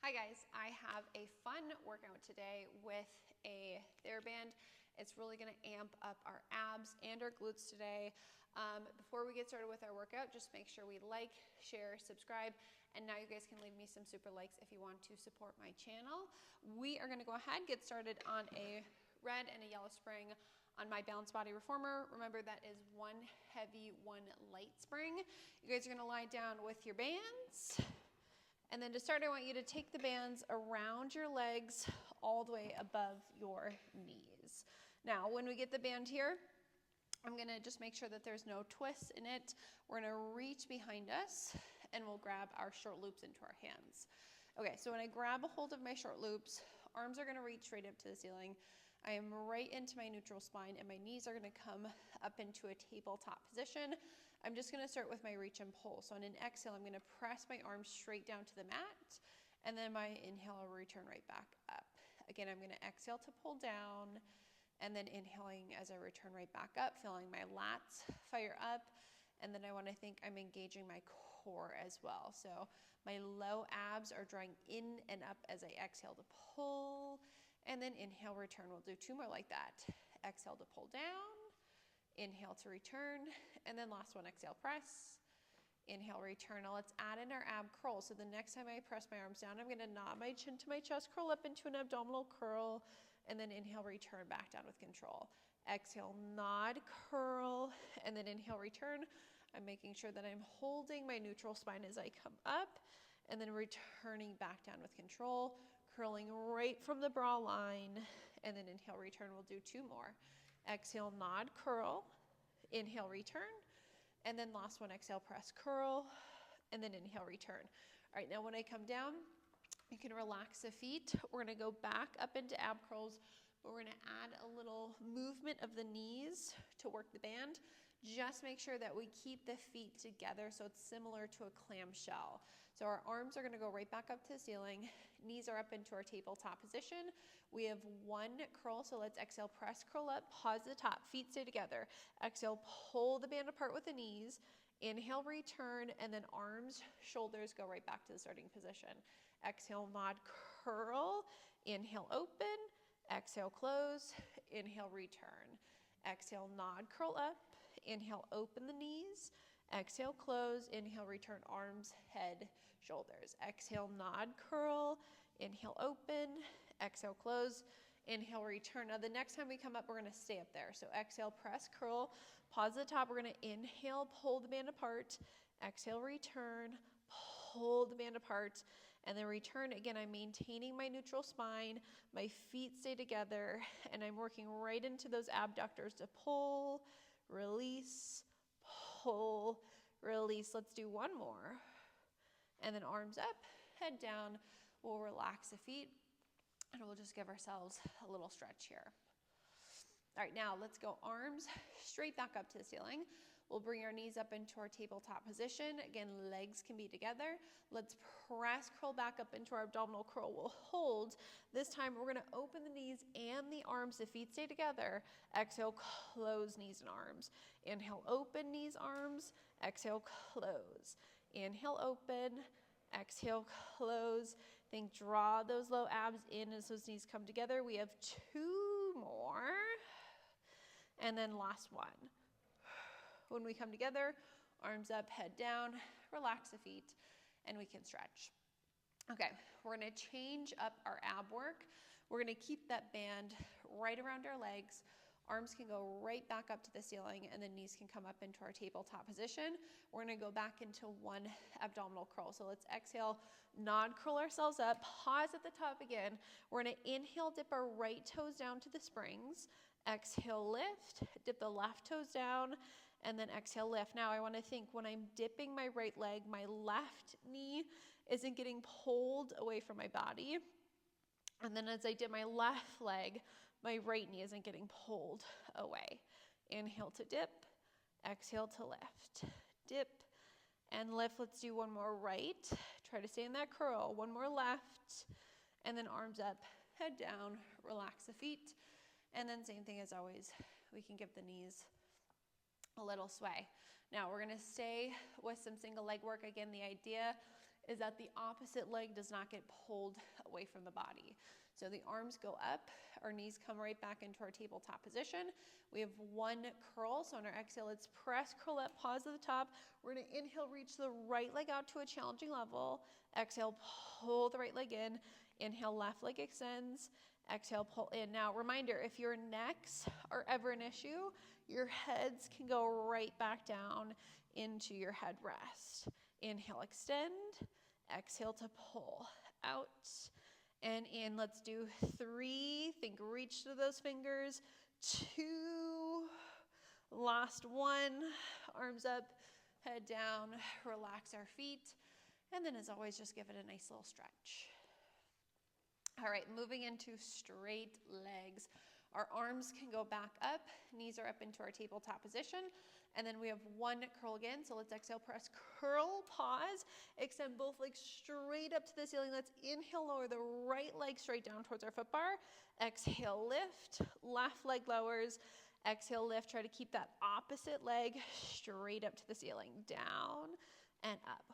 Hi guys, I have a fun workout today with a TheraBand. It's really gonna amp up our abs and our glutes today. Before we get started with our workout, just make sure we like, share, subscribe, and now you guys can leave me some super likes if you want to support my channel. We are gonna go ahead and get started on a red and a yellow spring on my balanced body reformer. Remember, that is one heavy, one light spring. You guys are gonna lie down with your bands. And then to start, I want you to take the bands around your legs all the way above your knees. Now, when we get the band here, I'm gonna just make sure that there's no twists in it. We're gonna reach behind us and we'll grab our short loops into our hands. Okay, so when I grab a hold of my short loops, arms are gonna reach straight up to the ceiling. I am right into my neutral spine and my knees are gonna come up into a tabletop position. I'm just gonna start with my reach and pull. So on an exhale, I'm gonna press my arms straight down to the mat, and then my inhale, I'll return right back up. Again, I'm gonna exhale to pull down, and then inhaling as I return right back up, feeling my lats fire up. And then I want to think I'm engaging my core as well. So my low abs are drawing in and up as I exhale to pull, and then inhale, return. We'll do two more like that. Exhale to pull down, inhale to return, and then last one, exhale, press. Inhale, return. Now let's add in our ab curl. So the next time I press my arms down, I'm gonna nod my chin to my chest, curl up into an abdominal curl, and then inhale, return back down with control. Exhale, nod, curl, and then inhale, return. I'm making sure that I'm holding my neutral spine as I come up, and then returning back down with control, curling right from the bra line, and then inhale, return. We'll do two more. Exhale, nod, curl, inhale, return. And then last one, exhale, press, curl, and then inhale, return. All right, now when I come down, you can relax the feet. We're gonna go back up into ab curls, but we're gonna add a little movement of the knees to work the band. Just make sure that we keep the feet together so it's similar to a clamshell. So our arms are gonna go right back up to the ceiling. Knees are up into our tabletop position. We have one curl, so let's exhale, press, curl up, pause the top, feet stay together. Exhale, pull the band apart with the knees. Inhale, return, and then arms, shoulders go right back to the starting position. Exhale, nod, curl. Inhale, open. Exhale, close. Inhale, return. Exhale, nod, curl up. Inhale, open the knees. Exhale, close. Inhale, return, arms, head, shoulders. Exhale, nod, curl. Inhale, open. Exhale, close. Inhale, return. Now the next time we come up, we're gonna stay up there. So exhale, press, curl, pause the top. We're gonna inhale, pull the band apart. Exhale, return, pull the band apart, and then return. Again, I'm maintaining my neutral spine. My feet stay together, and I'm working right into those abductors to pull, release, pull, release. Let's do one more. And then arms up, head down. We'll relax the feet. And we'll just give ourselves a little stretch here. All right, now let's go arms straight back up to the ceiling. We'll bring our knees up into our tabletop position. Again, legs can be together. Let's press, curl back up into our abdominal curl. We'll hold. This time we're gonna open the knees and the arms. The feet stay together. Exhale, close knees and arms. Inhale, open knees, arms. Exhale, close. Inhale, open. Exhale, close. Think draw those low abs in as those knees come together. We have two more. And then last one. When we come together, arms up, head down, relax the feet, and we can stretch. Okay, we're gonna change up our ab work. We're gonna keep that band right around our legs. Arms can go right back up to the ceiling, and the knees can come up into our tabletop position. We're gonna go back into one abdominal curl. So let's exhale, nod, curl ourselves up, pause at the top again. We're gonna inhale, dip our right toes down to the springs. Exhale, lift, dip the left toes down, and then exhale, lift. Now I wanna think when I'm dipping my right leg, my left knee isn't getting pulled away from my body. And then as I dip my left leg, my right knee isn't getting pulled away. Inhale to dip, exhale to lift. Dip and lift. Let's do one more right. Try to stay in that curl. One more left. And then arms up, head down, relax the feet. And then same thing as always, we can give the knees a little sway. Now we're gonna stay with some single leg work. Again, the idea is that the opposite leg does not get pulled away from the body. So the arms go up, our knees come right back into our tabletop position. We have one curl, so on our exhale, let's press, curl up, pause at the top. We're gonna inhale, reach the right leg out to a challenging level. Exhale, pull the right leg in. Inhale, left leg extends. Exhale, pull in. Now, reminder, if your necks are ever an issue, your heads can go right back down into your headrest. Inhale, extend. Exhale to pull out and in. Let's do 3. Think reach to those fingers. 2. Last 1. Arms up, head down, relax our feet. And then as always, just give it a nice little stretch. All right, moving into straight legs. Our arms can go back up, knees are up into our tabletop position, and then we have one curl again. So let's exhale, press, curl, pause, extend both legs straight up to the ceiling. Let's inhale, lower the right leg straight down towards our foot bar. Exhale, lift, left leg lowers. Exhale, lift, try to keep that opposite leg straight up to the ceiling, down and up.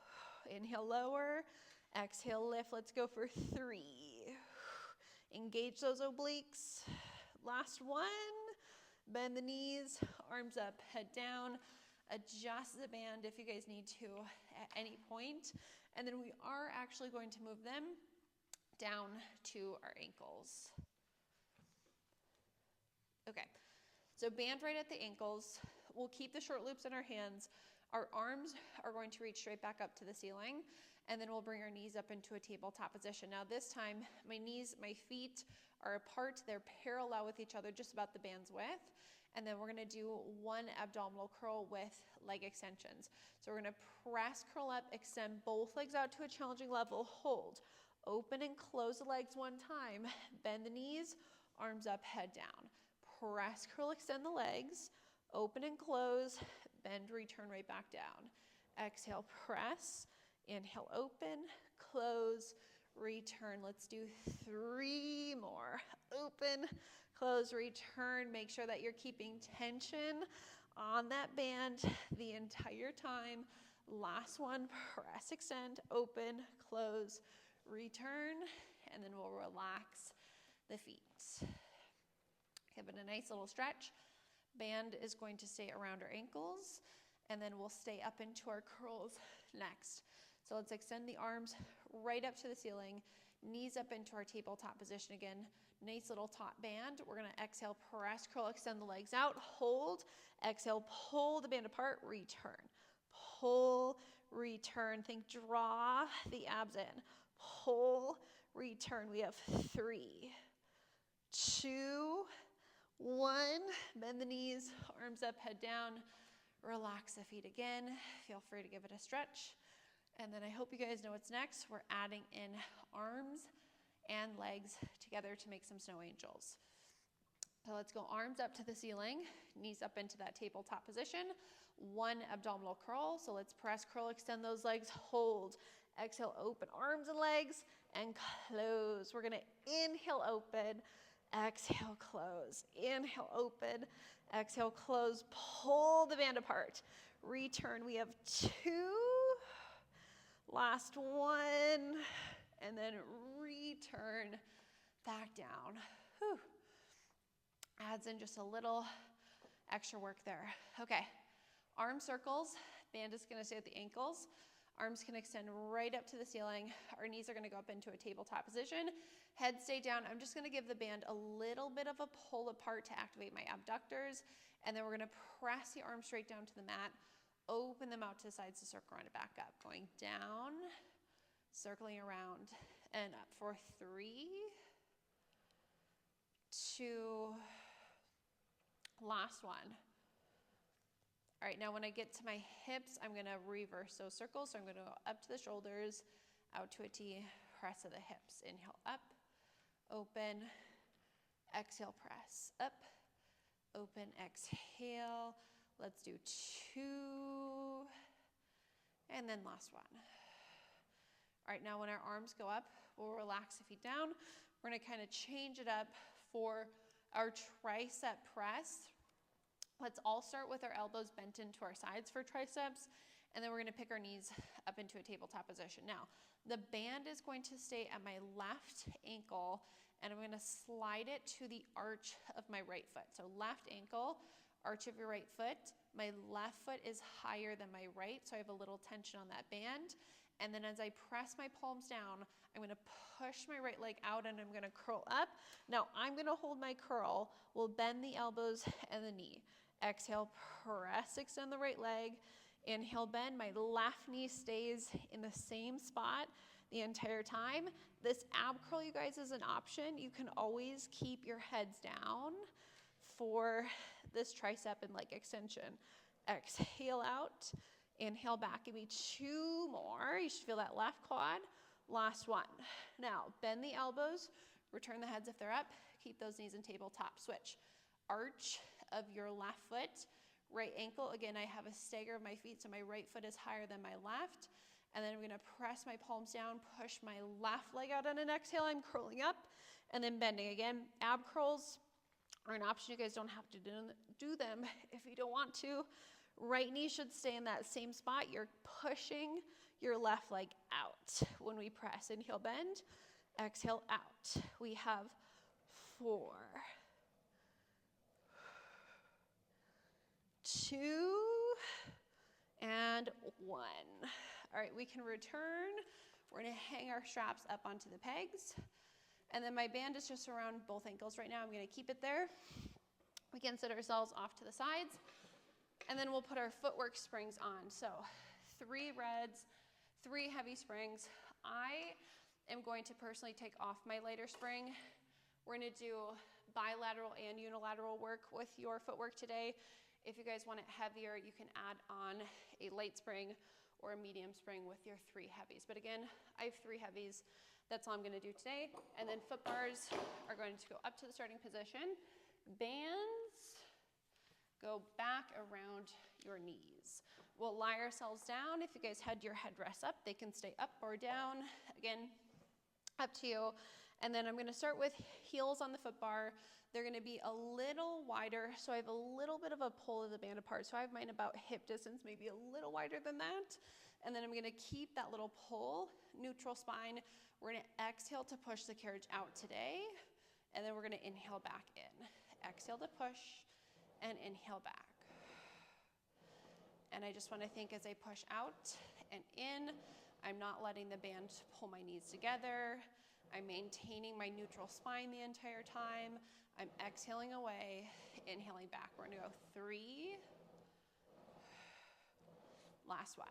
Inhale, lower, exhale, lift. Let's go for 3. Engage those obliques. Last 1. Bend the knees, arms up, head down. Adjust the band if you guys need to at any point. And then we are actually going to move them down to our ankles. Okay, so band right at the ankles. We'll keep the short loops in our hands. Our arms are going to reach straight back up to the ceiling, and then we'll bring our knees up into a tabletop position. Now this time, my feet are apart. They're parallel with each other, just about the band's width. And then we're gonna do 1 abdominal curl with leg extensions. So we're gonna press, curl up, extend both legs out to a challenging level, hold. Open and close the legs 1 time. Bend the knees, arms up, head down. Press, curl, extend the legs, open and close, bend, return right back down. Exhale, press, inhale, open, close, return. Let's do 3 more. Open, close, return. Make sure that you're keeping tension on that band the entire time. Last 1, press, extend, open, close, return, and then we'll relax the feet. Give it a nice little stretch. Band is going to stay around our ankles, and then we'll stay up into our curls next. So let's extend the arms right up to the ceiling, knees up into our tabletop position again. Nice little taut band. We're gonna exhale, press, curl, extend the legs out, hold. Exhale, pull the band apart, return. Pull, return. Think draw the abs in. Pull, return. We have 3, 2, 1. Bend the knees, arms up, head down. Relax the feet again. Feel free to give it a stretch. And then I hope you guys know what's next. We're adding in arms and legs together to make some snow angels. So let's go arms up to the ceiling, knees up into that tabletop position. 1 abdominal curl. So let's press, curl, extend those legs, hold. Exhale, open arms and legs, and close. We're gonna inhale, open, exhale, close. Inhale, open, exhale, close. Pull the band apart. Return. We have 2. Last 1, and then return back down. Whew. Adds in just a little extra work there. Okay, arm circles. Band is gonna stay at the ankles. Arms can extend right up to the ceiling. Our knees are gonna go up into a tabletop position. Head stay down. I'm just gonna give the band a little bit of a pull apart to activate my abductors, and then we're gonna press the arms straight down to the mat. Open them out to the sides to circle around and back up. Going down, circling around, and up for 3, 2, last 1. All right, now when I get to my hips, I'm gonna reverse those circles. So I'm gonna go up to the shoulders, out to a T, press of the hips. Inhale, up, open, exhale, press, up, open, exhale. Let's do 2, and then last 1. All right, now when our arms go up, we'll relax the feet down. We're gonna kind of change it up for our tricep press. Let's all start with our elbows bent into our sides for triceps, And then we're gonna pick our knees up into a tabletop position. Now, the band is going to stay at my left ankle, and I'm gonna slide it to the arch of my right foot. So left ankle, arch of your right foot. My left foot is higher than my right, so I have a little tension on that band. And then as I press my palms down, I'm gonna push my right leg out and I'm gonna curl up. Now I'm gonna hold my curl. We'll bend the elbows and the knee. Exhale, press, extend the right leg. Inhale, bend. My left knee stays in the same spot the entire time. This ab curl, you guys, is an option. You can always keep your heads down for this tricep and leg extension. Exhale out. Inhale back. Give me 2 more. You should feel that left quad. Last one. Now, bend the elbows. Return the heads if they're up. Keep those knees in tabletop. Switch. Arch of your left foot. Right ankle. Again, I have a stagger of my feet, so my right foot is higher than my left. And then I'm going to press my palms down, push my left leg out on an exhale. I'm curling up and then bending. Again, ab curls are an option. You guys don't have to do them if you don't want to. Right knee should stay in that same spot. You're pushing your left leg out when we press. Inhale, bend. Exhale, out. We have 4, 2, and 1. All right, we can return. We're gonna hang our straps up onto the pegs. And then my band is just around both ankles right now. I'm gonna keep it there. We can sit ourselves off to the sides. And then we'll put our footwork springs on. So 3 reds, 3 heavy springs. I am going to personally take off my lighter spring. We're gonna do bilateral and unilateral work with your footwork today. If you guys want it heavier, you can add on a light spring or a medium spring with your 3 heavies. But again, I have 3 heavies. That's all I'm gonna do today. And then foot bars are going to go up to the starting position. Bands go back around your knees. We'll lie ourselves down. If you guys had your headrests up, they can stay up or down. Again, up to you. And then I'm gonna start with heels on the foot bar. They're gonna be a little wider, so I have a little bit of a pull of the band apart. So I have mine about hip distance, maybe a little wider than that. And then I'm gonna keep that little pull, neutral spine. We're gonna exhale to push the carriage out today. And then we're gonna inhale back in. Exhale to push and inhale back. And I just wanna think as I push out and in, I'm not letting the band pull my knees together. I'm maintaining my neutral spine the entire time. I'm exhaling away, inhaling back. We're gonna go 3. Last one.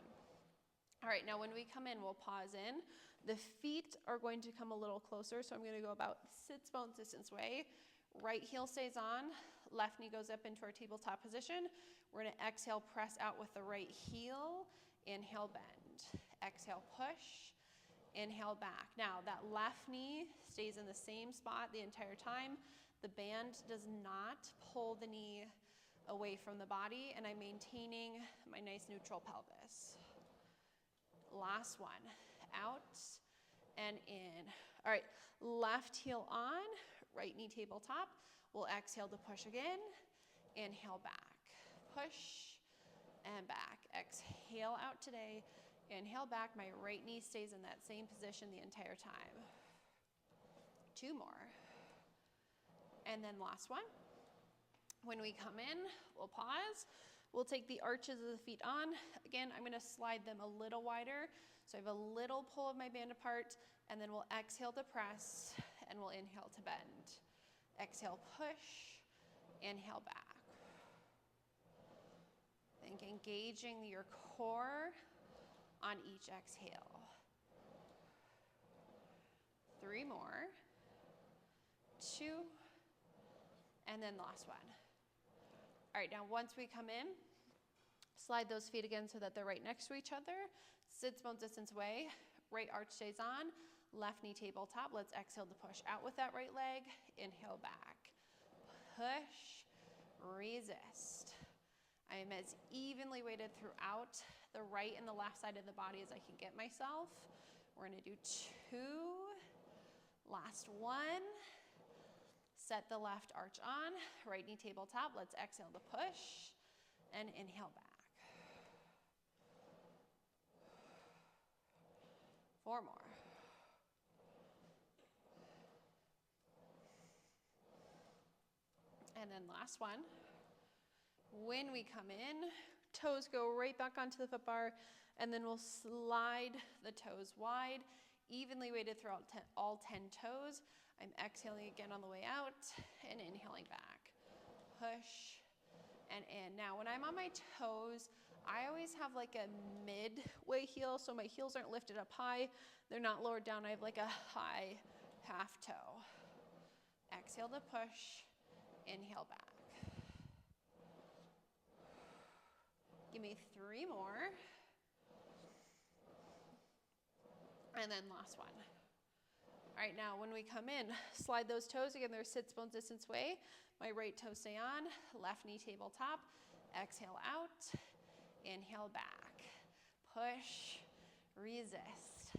All right, now when we come in, we'll pause in. The feet are going to come a little closer, so I'm gonna go about sits bones distance away. Right heel stays on, left knee goes up into our tabletop position. We're gonna exhale, press out with the right heel. Inhale, bend. Exhale, push. Inhale back. Now that left knee stays in the same spot the entire time. The band does not pull the knee away from the body, and I'm maintaining my nice neutral pelvis. Last one, out and in. All right, left heel on, right knee tabletop. We'll exhale to push again. Inhale back, push and back. Exhale out today. Inhale back, my right knee stays in that same position the entire time. 2 more. And then last one. When we come in, we'll pause. We'll take the arches of the feet on. Again, I'm gonna slide them a little wider. So I have a little pull of my band apart, and then we'll exhale to press, and we'll inhale to bend. Exhale, push, inhale back. Think engaging your core on each exhale. 3 more. 2. And then last one. All right, now once we come in, slide those feet again so that they're right next to each other. Sits bones distance away. Right arch stays on. Left knee tabletop. Let's exhale to push out with that right leg. Inhale back. Push. Resist. I am as evenly weighted throughout the right and the left side of the body as I can get myself. We're gonna do 2. Last one. Set the left arch on, right knee tabletop. Let's exhale to push and inhale back. 4 more. And then last one. When we come in, toes go right back onto the foot bar, and then we'll slide the toes wide, evenly weighted throughout all 10 toes. I'm exhaling again on the way out and inhaling back. Push and in. Now, when I'm on my toes, I always have like a midway heel, so my heels aren't lifted up high. They're not lowered down. I have like a high half toe. Exhale to push, inhale back. Give me 3 more. And then last one. All right, now when we come in, slide those toes. Again, they're sits bones distance away. My right toe stay on, left knee tabletop. Exhale out, inhale back. Push, resist.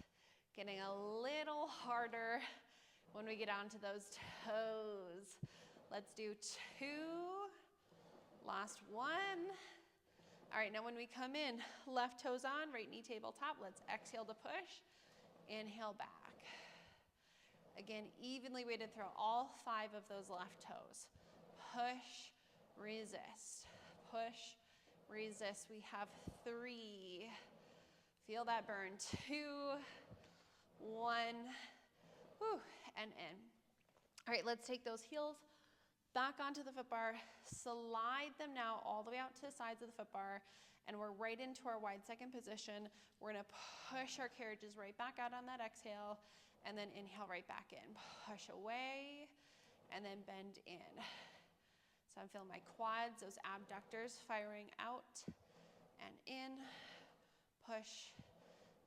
Getting a little harder when we get onto those toes. Let's do 2. Last one. All right, now when we come in, left toes on, right knee tabletop. Let's exhale to push. Inhale back. Again, evenly weighted through all 5 of those left toes. Push, resist. Push, resist. We have 3. Feel that burn. 2, 1. Whew, and in. All right, let's take those heels back onto the foot bar. Slide them now all the way out to the sides of the foot bar. And we're right into our wide second position. We're gonna push our carriages right back out on that exhale, and then inhale right back in. Push away, and then bend in. So I'm feeling my quads, those abductors firing out and in. Push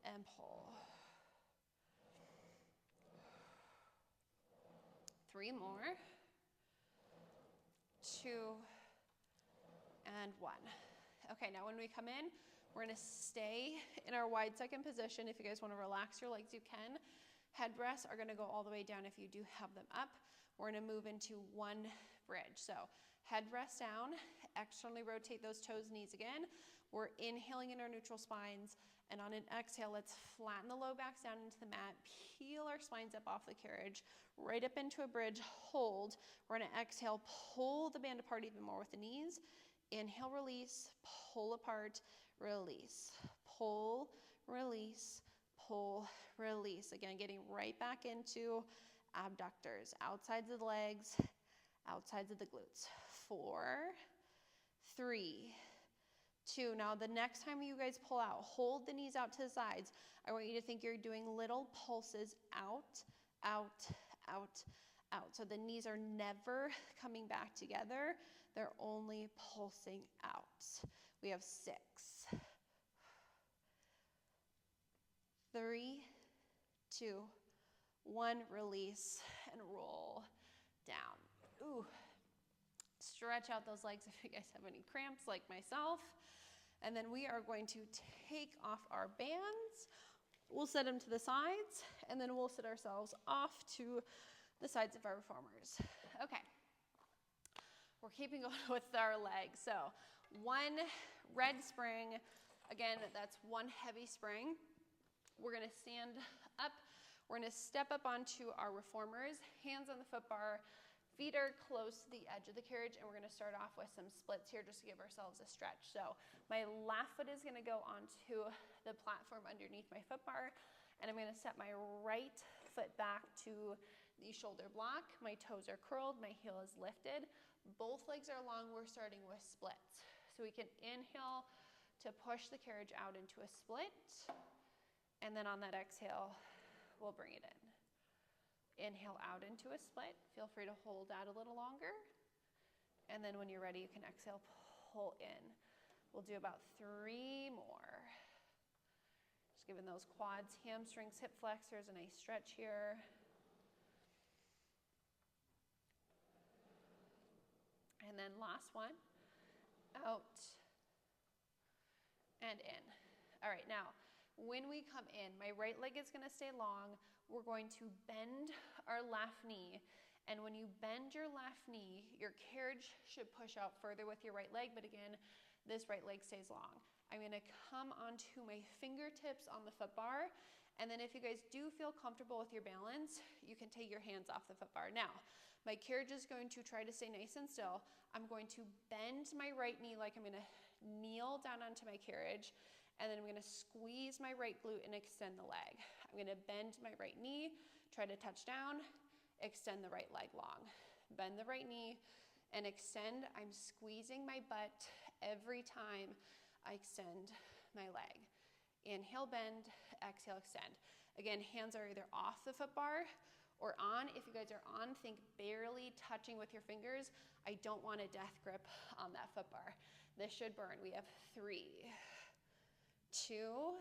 and pull. 3 more. 2 and 1. Okay, now when we come in, we're gonna stay in our wide second position. If you guys wanna relax your legs, you can. Headrests are gonna go all the way down if you do have them up. We're gonna move into one bridge. So headrest down, externally rotate those toes, knees again. We're inhaling in our neutral spines, and on an exhale, let's flatten the low backs down into the mat, peel our spines up off the carriage, right up into a bridge, hold. We're gonna exhale, pull the band apart even more with the knees. Inhale, release, pull apart, release, pull, release, pull, release. Again, getting right back into abductors, outsides of the legs, outsides of the glutes. 4, 3, 2. Now the next time you guys pull out, hold the knees out to the sides. I want you to think you're doing little pulses out, out, out, out. So the knees are never coming back together. They're only pulsing out. We have 6, 3, 2, 1. Release and roll down. Ooh. Stretch out those legs if you guys have any cramps like myself. And then we are going to take off our bands. We'll set them to the sides, and then we'll sit ourselves off to the sides of our reformers. Okay. We're keeping going with our legs. So 1 red spring. Again, that's 1 heavy spring. We're gonna stand up. We're gonna step up onto our reformers, hands on the foot bar, feet are close to the edge of the carriage, and we're gonna start off with some splits here just to give ourselves a stretch. So my left foot is gonna go onto the platform underneath my foot bar, and I'm gonna set my right foot back to the shoulder block. My toes are curled, my heel is lifted. Both legs are long. We're starting with splits. So we can inhale to push the carriage out into a split. And then on that exhale, we'll bring it in. Inhale out into a split. Feel free to hold out a little longer. And then when you're ready, you can exhale, pull in. We'll do about 3 more. Just giving those quads, hamstrings, hip flexors a nice stretch here. And then last one, out and in. All right, now, when we come in, my right leg is gonna stay long. We're going to bend our left knee. And when you bend your left knee, your carriage should push out further with your right leg, but again, this right leg stays long. I'm gonna come onto my fingertips on the foot bar, And then if you guys do feel comfortable with your balance, you can take your hands off the foot bar. Now, my carriage is going to try to stay nice and still. I'm going to bend my right knee like I'm gonna kneel down onto my carriage, and then I'm gonna squeeze my right glute and extend the leg. I'm gonna bend my right knee, try to touch down, extend the right leg long. Bend the right knee and extend. I'm squeezing my butt every time I extend my leg. Inhale, bend, exhale, extend. Again, hands are either off the foot bar or on. If you guys are on, think barely touching with your fingers. I don't want a death grip on that foot bar. This should burn. We have 3, 2,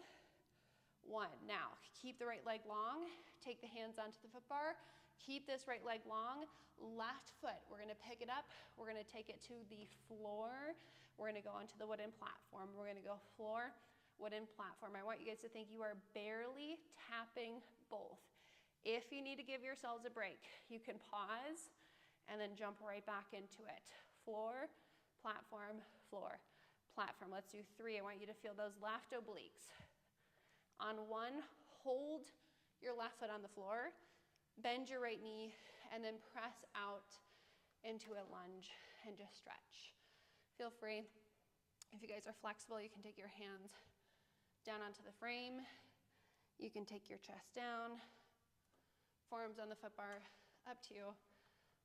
1. Now, keep the right leg long. Take the hands onto the foot bar. Keep this right leg long. Left foot, we're gonna pick it up. We're gonna take it to the floor. We're gonna go onto the wooden platform. We're gonna go floor, wooden platform. I want you guys to think you are barely tapping both. If you need to give yourselves a break, you can pause and then jump right back into it. Floor, platform, floor, platform. Let's do 3. I want you to feel those left obliques. On 1, hold your left foot on the floor, bend your right knee, and then press out into a lunge and just stretch. Feel free. If you guys are flexible, you can take your hands down onto the frame. You can take your chest down. Forearms on the foot bar, up to you.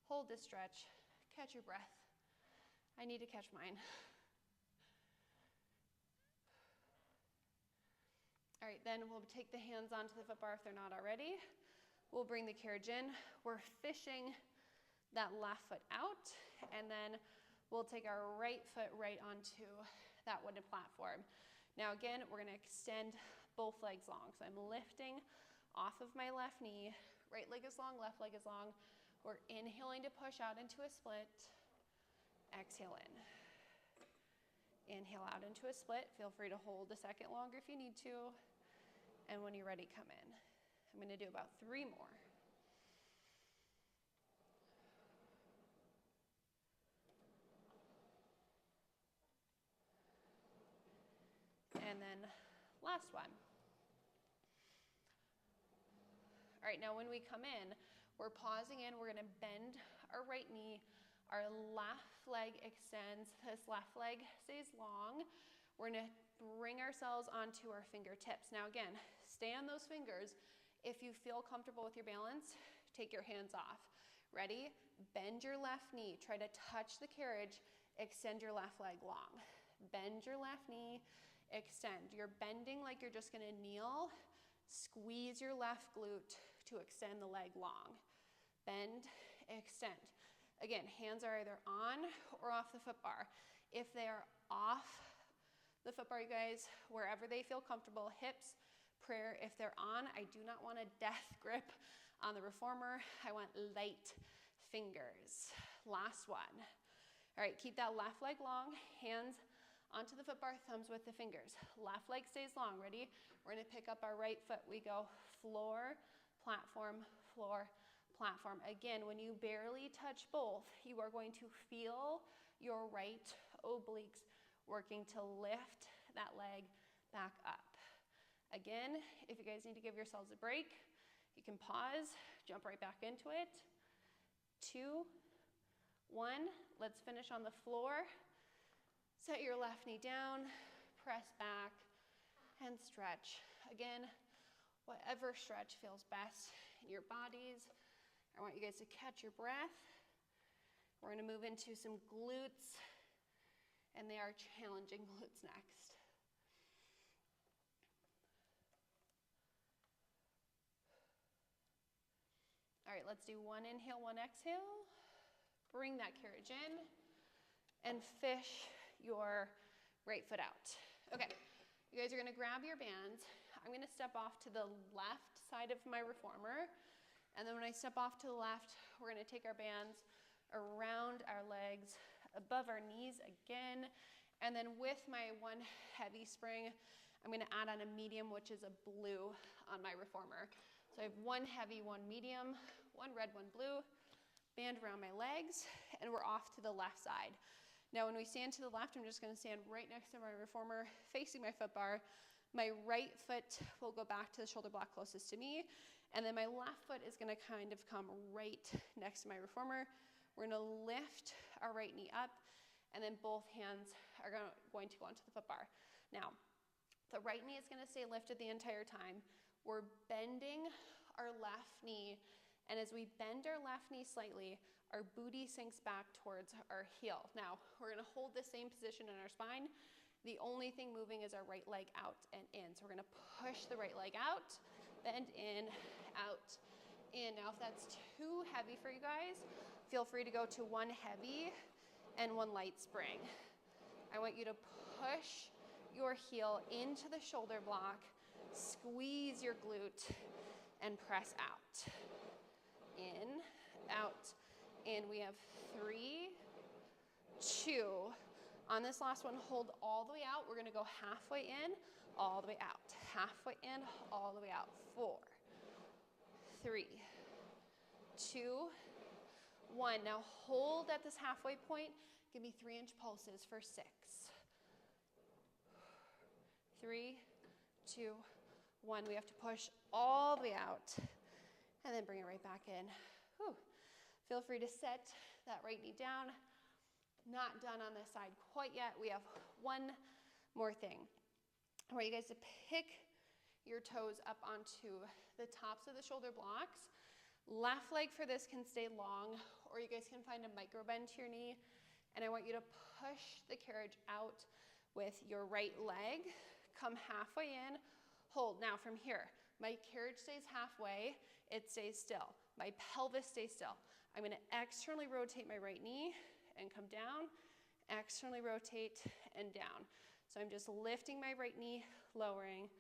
Hold this stretch, catch your breath. I need to catch mine. All right, then we'll take the hands onto the foot bar if they're not already. We'll bring the carriage in. We're fishing that left foot out, and then we'll take our right foot right onto that wooden platform. Now again, we're gonna extend both legs long. So I'm lifting off of my left knee. Right leg is long, left leg is long. We're inhaling to push out into a split. Exhale in. Inhale out into a split. Feel free to hold a second longer if you need to. And when you're ready, come in. I'm gonna do about 3 more. And then last one. All right, now when we come in, we're pausing in. We're gonna bend our right knee. Our left leg extends. This left leg stays long. We're gonna bring ourselves onto our fingertips. Now again, stay on those fingers. If you feel comfortable with your balance, take your hands off. Ready? Bend your left knee. Try to touch the carriage. Extend your left leg long. Bend your left knee. Extend. You're bending like you're just gonna kneel. Squeeze your left glute to extend the leg long. Bend, extend. Again, hands are either on or off the foot bar. If they are off the foot bar, you guys, wherever they feel comfortable, hips, prayer. If they're on, I do not want a death grip on the reformer. I want light fingers. Last one. All right, keep that left leg long, hands onto the foot bar, thumbs with the fingers. Left leg stays long. Ready? We're gonna pick up our right foot. We go floor, platform, floor, platform. Again, when you barely touch both, you are going to feel your right obliques working to lift that leg back up. Again, if you guys need to give yourselves a break, you can pause, jump right back into it. 2, 1, let's finish on the floor. Set your left knee down, press back, and stretch. Again, whatever stretch feels best in your bodies. I want you guys to catch your breath. We're gonna move into some glutes, and they are challenging glutes next. All right, let's do 1 inhale, 1 exhale. Bring that carriage in and fish your right foot out. Okay, you guys are gonna grab your bands. I'm gonna step off to the left side of my reformer. And then when I step off to the left, we're gonna take our bands around our legs, above our knees again. And then with my 1 heavy spring, I'm gonna add on a medium, which is a blue on my reformer. So I have 1 heavy, 1 medium, 1 red, 1 blue, band around my legs, and we're off to the left side. Now when we stand to the left, I'm just gonna stand right next to my reformer, facing my foot bar. My right foot will go back to the shoulder block closest to me, and then my left foot is gonna kind of come right next to my reformer. We're gonna lift our right knee up, and then both hands are going to go onto the foot bar. Now, the right knee is gonna stay lifted the entire time. We're bending our left knee, and as we bend our left knee slightly, our booty sinks back towards our heel. Now, we're gonna hold the same position in our spine. The only thing moving is our right leg out and in. So we're gonna push the right leg out, bend in, out, in. Now, if that's too heavy for you guys, feel free to go to one heavy and one light spring. I want you to push your heel into the shoulder block, squeeze your glute, and press out. In, out, in. We have 3, 2. On this last one, hold all the way out. We're gonna go halfway in, all the way out. Halfway in, all the way out. 4, 3, 2, 1. Now hold at this halfway point. Give me 3-inch pulses for 6. 3, 2, 1. We have to push all the way out and then bring it right back in. Whew. Feel free to set that right knee down. Not done on this side quite yet. We have one more thing. I want you guys to pick your toes up onto the tops of the shoulder blocks. Left leg for this can stay long, or you guys can find a micro bend to your knee. And I want you to push the carriage out with your right leg. Come halfway in, hold. Now from here, my carriage stays halfway, it stays still. My pelvis stays still. I'm gonna externally rotate my right knee and come down, externally rotate and down. So I'm just lifting my right knee, lowering,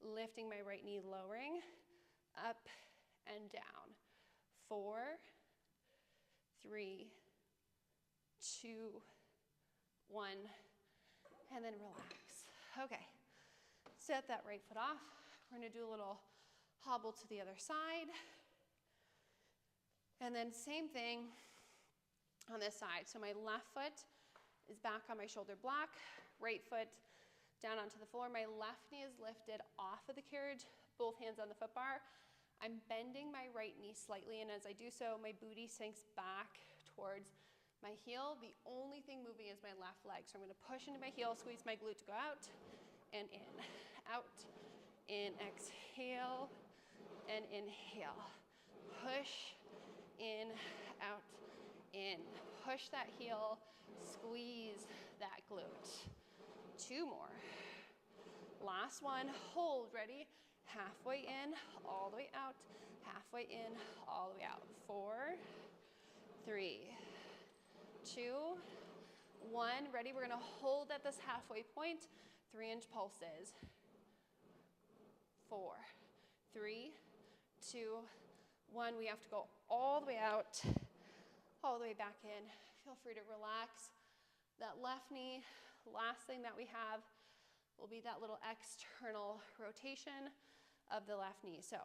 lifting my right knee, lowering, up and down. 4, 3, 2, 1, and then relax. Okay, set that right foot off. We're gonna do a little hobble to the other side. And then same thing on this side. So my left foot is back on my shoulder block, right foot down onto the floor. My left knee is lifted off of the carriage, both hands on the foot bar. I'm bending my right knee slightly, and as I do so, my booty sinks back towards my heel. The only thing moving is my left leg. So I'm gonna push into my heel, squeeze my glute to go out and in, out, in, exhale, and inhale. Push, in, out, in. Push that heel, squeeze that glute. 2 more. Last one, hold, ready? Halfway in, all the way out, halfway in, all the way out. 4, 3, 2, 1. Ready? We're gonna hold at this halfway point, 3-inch pulses. 4, 3, 2, 1. We have to go all the way out, all the way back in. Feel free to relax that left knee. Last thing that we have will be that little external rotation of the left knee. So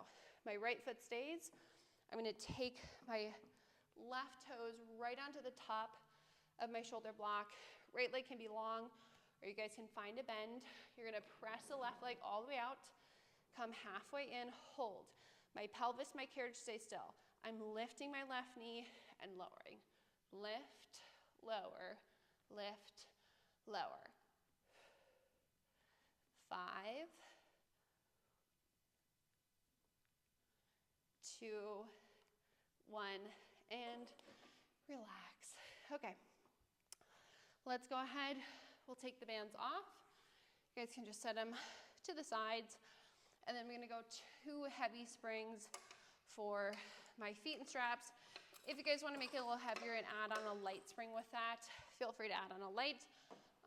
my right foot stays. I'm gonna take my left toes right onto the top of my shoulder block. Right leg can be long, or you guys can find a bend. You're gonna press the left leg all the way out, come halfway in, hold. My pelvis, my carriage stay still. I'm lifting my left knee and lowering. Lift, lower, lift, lower. 5, 2, 1, and relax. Okay, let's go ahead. We'll take the bands off. You guys can just set them to the sides. And then we're gonna go 2 heavy springs for my feet and straps. If you guys wanna make it a little heavier and add on a light spring with that, feel free to add on a light.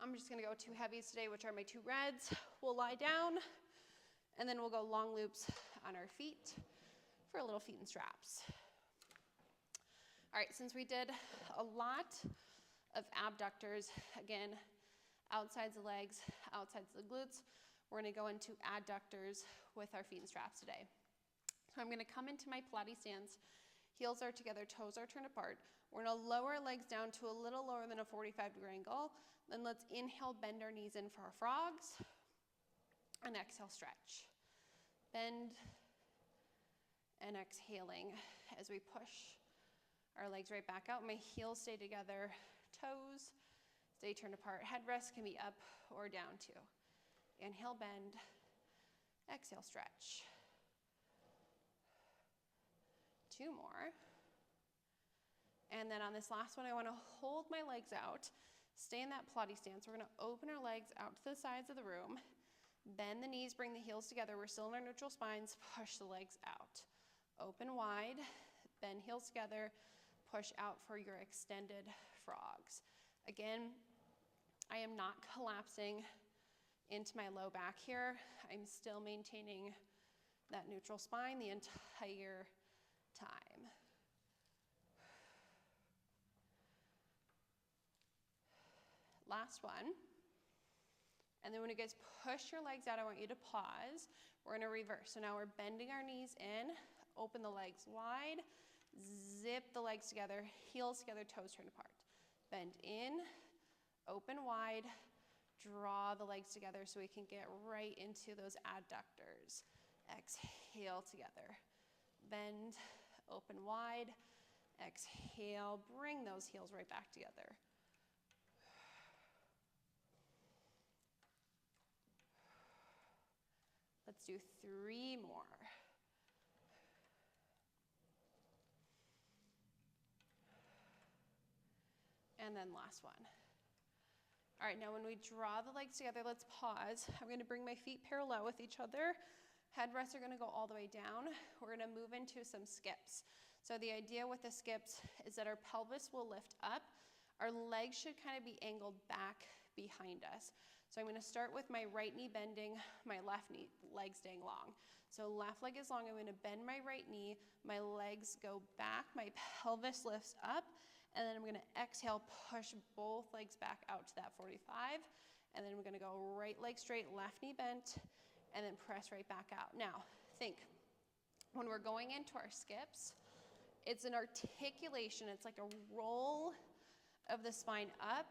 I'm just gonna go 2 heavies today, which are my 2 reds. We'll lie down, and then we'll go long loops on our feet for a little feet and straps. All right, since we did a lot of abductors, again, outsides the legs, outsides the glutes, we're gonna go into adductors with our feet and straps today. So I'm gonna come into my Pilates stance. Heels are together, toes are turned apart. We're gonna lower our legs down to a little lower than a 45-degree angle. Then let's inhale, bend our knees in for our frogs. And exhale, stretch. Bend and exhaling as we push our legs right back out. My heels stay together, toes stay turned apart. Headrest can be up or down too. Inhale, bend. Exhale, stretch. 2 more. And then on this last one, I want to hold my legs out. Stay in that Pilates stance. We're going to open our legs out to the sides of the room. Bend the knees, bring the heels together. We're still in our neutral spines. Push the legs out. Open wide, bend heels together, push out for your extended frogs. Again, I am not collapsing into my low back here. I'm still maintaining that neutral spine the entire time. Last one. And then when you guys push your legs out, I want you to pause. We're gonna reverse. So now we're bending our knees in, open the legs wide, zip the legs together, heels together, toes turned apart. Bend in, open wide, draw the legs together so we can get right into those adductors. Exhale together. Bend, open wide, exhale, bring those heels right back together. Let's do 3 more. And then last one. All right, now when we draw the legs together, let's pause. I'm gonna bring my feet parallel with each other. Headrests are gonna go all the way down. We're gonna move into some skips. So the idea with the skips is that our pelvis will lift up. Our legs should kind of be angled back behind us. So I'm gonna start with my right knee bending, my left knee, leg staying long. So left leg is long, I'm gonna bend my right knee, my legs go back, my pelvis lifts up, and then I'm gonna exhale, push both legs back out to that 45, and then we're gonna go right leg straight, left knee bent, and then press right back out. Now, think, when we're going into our skips, it's an articulation, it's like a roll of the spine up,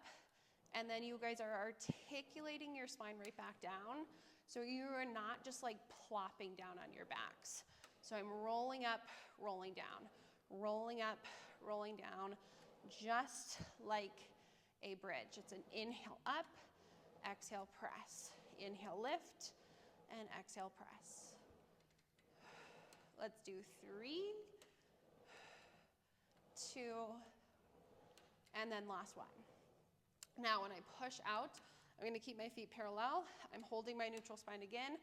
and then you guys are articulating your spine right back down. So you are not just like plopping down on your backs. So I'm rolling up, rolling down, rolling up, rolling down, just like a bridge. It's an inhale up, exhale press. Inhale lift, and exhale press. Let's do 3, 2, and then last one. Now, when I push out, I'm gonna keep my feet parallel. I'm holding my neutral spine again.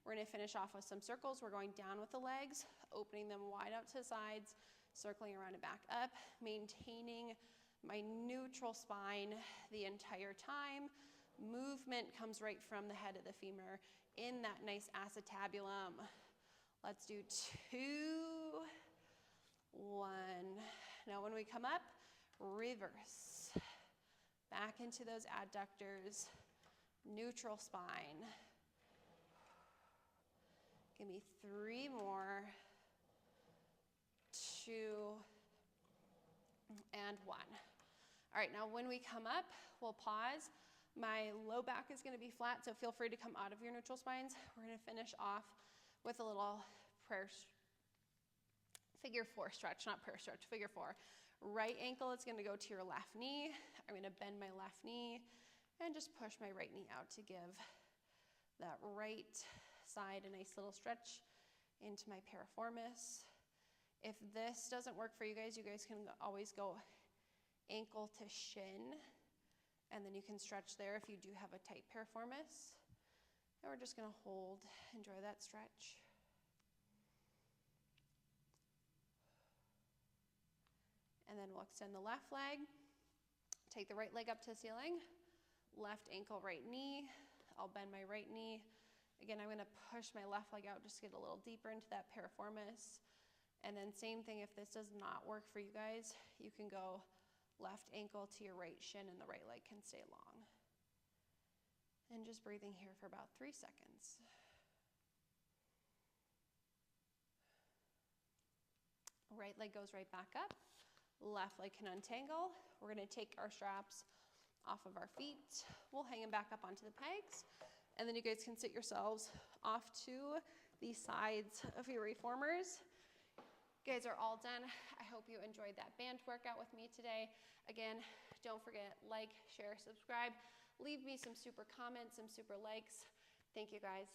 We're gonna finish off with some circles. We're going down with the legs, opening them wide out to the sides, circling around and back up, maintaining my neutral spine the entire time. Movement comes right from the head of the femur in that nice acetabulum. Let's do 2, 1. Now, when we come up, reverse. Back into those adductors, neutral spine. Give me 3 more, 2, and 1. All right, now when we come up, we'll pause. My low back is gonna be flat, so feel free to come out of your neutral spines. We're gonna finish off with a little figure 4 stretch, not prayer stretch, figure 4. Right ankle is gonna go to your left knee. I'm gonna bend my left knee and just push my right knee out to give that right side a nice little stretch into my piriformis. If this doesn't work for you guys can always go ankle to shin, and then you can stretch there if you do have a tight piriformis. And we're just gonna hold, enjoy that stretch. And then we'll extend the left leg, take the right leg up to the ceiling, left ankle, right knee. I'll bend my right knee. Again, I'm gonna push my left leg out just to get a little deeper into that piriformis. And then same thing, if this does not work for you guys, you can go left ankle to your right shin and the right leg can stay long. And just breathing here for about 3 seconds. Right leg goes right back up. Left leg can untangle. We're gonna take our straps off of our feet. We'll hang them back up onto the pegs. And then you guys can sit yourselves off to the sides of your reformers. You guys are all done. I hope you enjoyed that band workout with me today. Again, don't forget, like, share, subscribe. Leave me some super comments, some super likes. Thank you guys.